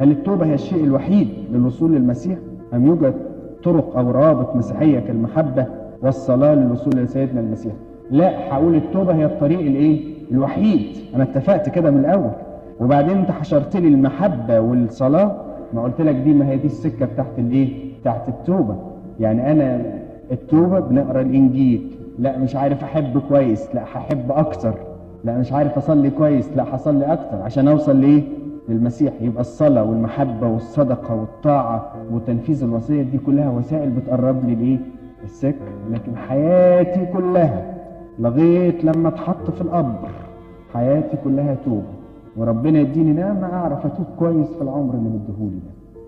هل التوبة هي الشيء الوحيد للوصول للمسيح؟ أم يوجد طرق أو روابط مسيحية كالمحبة والصلاة للوصول لسيدنا المسيح؟ لا، هقول التوبة هي الطريق الوحيد. أنا اتفقت كده من الأول، وبعدين أنت حشرت لي المحبة والصلاة، ما قلت لك دي، ما هي دي السكة بتاعت التوبة. يعني أنا التوبة بنقرأ الإنجيل، لا مش عارف أحب كويس، لا هحب أكتر، لا مش عارف أصلي كويس، لا هصلي أكتر عشان أوصل للمسيح. يبقى الصلاة والمحبة والصدقة والطاعة وتنفيذ الوصية دي كلها وسائل بتقرب لي السكة. لكن حياتي كلها لغاية لما اتحط في القبر حياتي كلها توبة، وربنا يديني نعمة أعرف أتوب كويس في العمر اللي مديهولي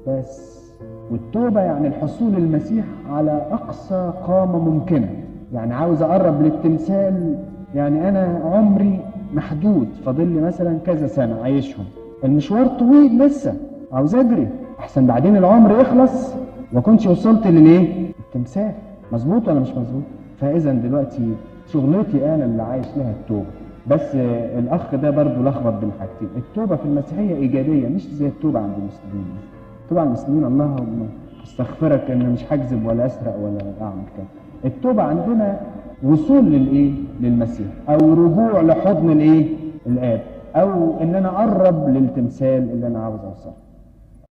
ده بس. والتوبة يعني الحصول للمسيح على أقصى قامة ممكنة. يعني عاوز أقرب للتمثال، يعني أنا عمري محدود، فاضل لي مثلا كذا سنة عايشهم، المشوار طويل لسه، عاوز أجري أحسن بعدين العمر يخلص وكنتش وصلت التمثال. مظبوط ولا مش مظبوط؟ فإذا دلوقتي شغلتي أنا اللي عايش لها التوبة. بس الأخ ده برضو لخبط بين حاجتين. التوبة في المسيحية إيجابية، مش زي التوبة عند المسلمين. التوبة عند المسلمين اللهم استغفرك إن مش هكذب ولا أسرق ولا أعمل كده. التوبة عندنا وصول للمسيح، أو رجوع لحضن الآب، أو إن أنا أقرب للتمثال اللي أنا عاوز أوصله.